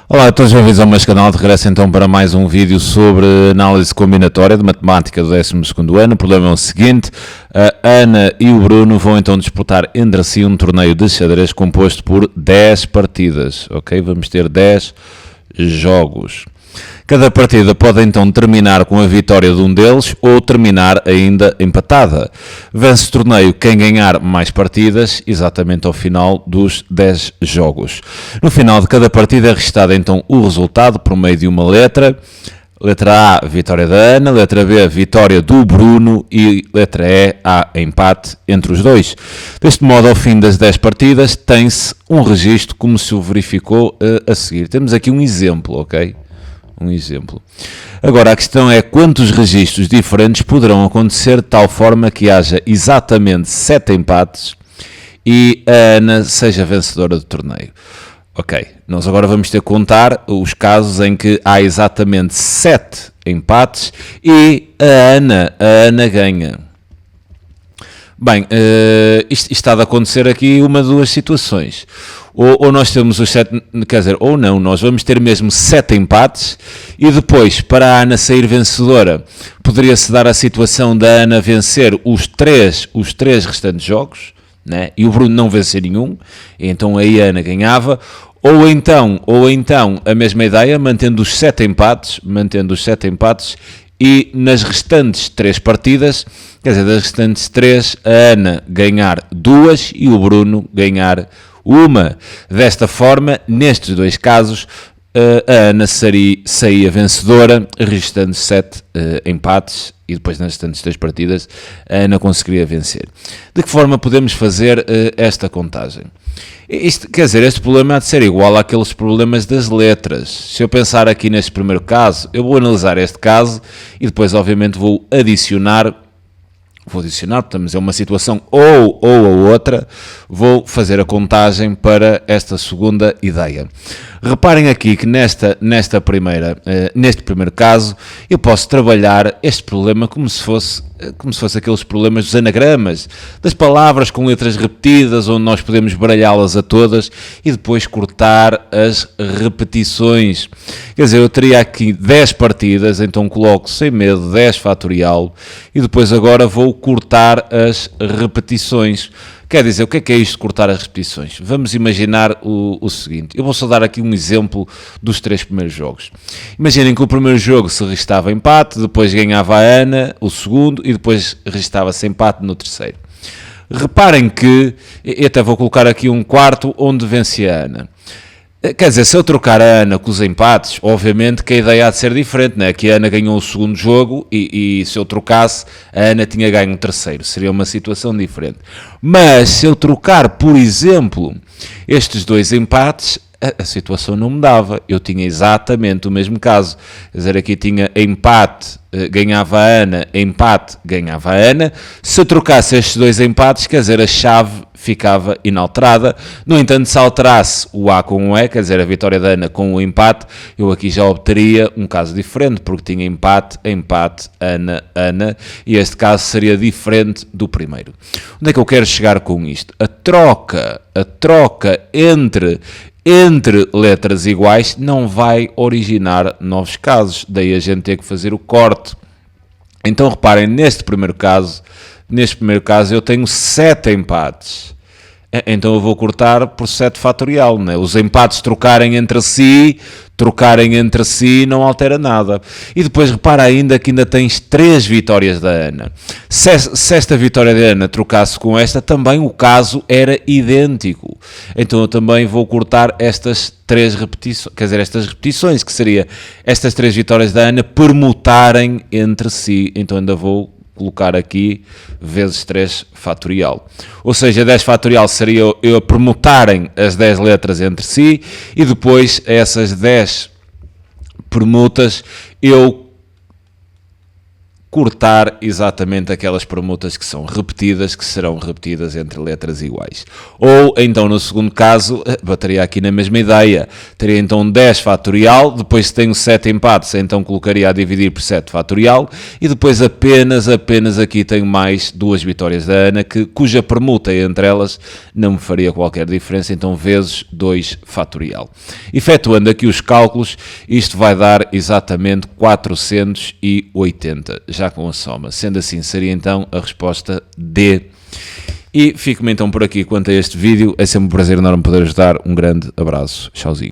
Olá a todos, bem-vindos ao meu canal. De regresso então para mais um vídeo sobre análise combinatória de matemática do 12º ano. O problema é o seguinte: a Ana e o Bruno vão então disputar entre si um torneio de xadrez composto por 10 partidas, ok? Vamos ter 10 jogos. Cada partida pode então terminar com a vitória de um deles ou terminar ainda empatada. Vence o torneio quem ganhar mais partidas, exatamente ao final dos 10 jogos. No final de cada partida é registado então o resultado por meio de uma letra. Letra A, vitória da Ana. Letra B, vitória do Bruno. E letra E, há empate entre os dois. Deste modo, ao fim das 10 partidas, tem-se um registro como se o verificou a seguir. Temos aqui um exemplo, ok? Um exemplo. Agora, a questão é quantos registros diferentes poderão acontecer de tal forma que haja exatamente 7 empates e a Ana seja vencedora do torneio. Ok, nós agora vamos ter que contar os casos em que há exatamente 7 empates e a Ana ganha. Bem, isto está a acontecer aqui uma de duas situações. Ou nós temos os 7, quer dizer, ou não, nós vamos ter mesmo 7 empates e depois, para a Ana sair vencedora, poderia-se dar a situação da Ana vencer os três restantes jogos, né? E o Bruno não vencer nenhum, e então aí a Ana ganhava. Ou então, a mesma ideia, mantendo os 7 empates, e nas restantes 3 partidas, quer dizer, das restantes 3, a Ana ganhar 2 e o Bruno ganhar 1. Desta forma, nestes dois casos, a Ana saía vencedora, registando 7 empates, e depois nas restantes 3 partidas, a Ana conseguiria vencer. De que forma podemos fazer esta contagem? Isto, quer dizer, este problema há de ser igual àqueles problemas das letras. Se eu pensar aqui neste primeiro caso, eu vou analisar este caso e depois, obviamente, vou adicionar, portanto, é uma situação ou a outra, vou fazer a contagem para esta segunda ideia. Reparem aqui que neste primeiro caso, eu posso trabalhar este problema como se fosse aqueles problemas dos anagramas, das palavras com letras repetidas, onde nós podemos baralhá-las a todas e depois cortar as repetições. Quer dizer, eu teria aqui 10 partidas, então coloco sem medo 10 fatorial e depois agora vou cortar as repetições. Quer dizer, o que é isto de cortar as repetições? Vamos imaginar o seguinte. Eu vou só dar aqui um exemplo dos 3 primeiros jogos. Imaginem que o primeiro jogo se registava empate, depois ganhava a Ana, o segundo, e depois registava-se empate no terceiro. Reparem que, eu até vou colocar aqui um quarto onde vencia a Ana. Quer dizer, se eu trocar a Ana com os empates, obviamente que a ideia há de ser diferente, né? Que a Ana ganhou o segundo jogo e se eu trocasse, a Ana tinha ganho o terceiro. Seria uma situação diferente. Mas se eu trocar, por exemplo, estes 2 empates, a situação não mudava. Eu tinha exatamente o mesmo caso. Quer dizer, aqui tinha empate, ganhava a Ana, empate, ganhava a Ana. Se eu trocasse estes 2 empates, quer dizer, a chave ficava inalterada. No entanto, se alterasse o A com o E, quer dizer, a vitória da Ana com o empate, eu aqui já obteria um caso diferente, porque tinha empate, Ana, e este caso seria diferente do primeiro. Onde é que eu quero chegar com isto? A troca entre letras iguais não vai originar novos casos, daí a gente ter que fazer o corte. Então reparem, neste primeiro caso eu tenho 7 empates. Então eu vou cortar por 7 fatorial, né? Os empates trocarem entre si não altera nada. E depois repara ainda que ainda tens 3 vitórias da Ana. Se esta vitória da Ana trocasse com esta, também o caso era idêntico. Então eu também vou cortar estas 3 repetições, quer dizer, estas repetições, que seria estas 3 vitórias da Ana permutarem entre si. Então ainda vou colocar aqui vezes 3 fatorial. Ou seja, 10 fatorial seria eu permutarem as 10 letras entre si e depois essas 10 permutas eu cortar exatamente aquelas permutas que são repetidas, que serão repetidas entre letras iguais. Ou então no segundo caso, bateria aqui na mesma ideia, teria então 10 fatorial, depois se tenho 7 empates, então colocaria a dividir por 7 fatorial, e depois apenas aqui tenho mais 2 vitórias da Ana, cuja permuta entre elas não me faria qualquer diferença, então vezes 2 fatorial. Efetuando aqui os cálculos, isto vai dar exatamente 480, já com a soma. Sendo assim, seria então a resposta D. E fico-me então por aqui quanto a este vídeo. É sempre um prazer enorme poder ajudar. Um grande abraço. Tchauzinho.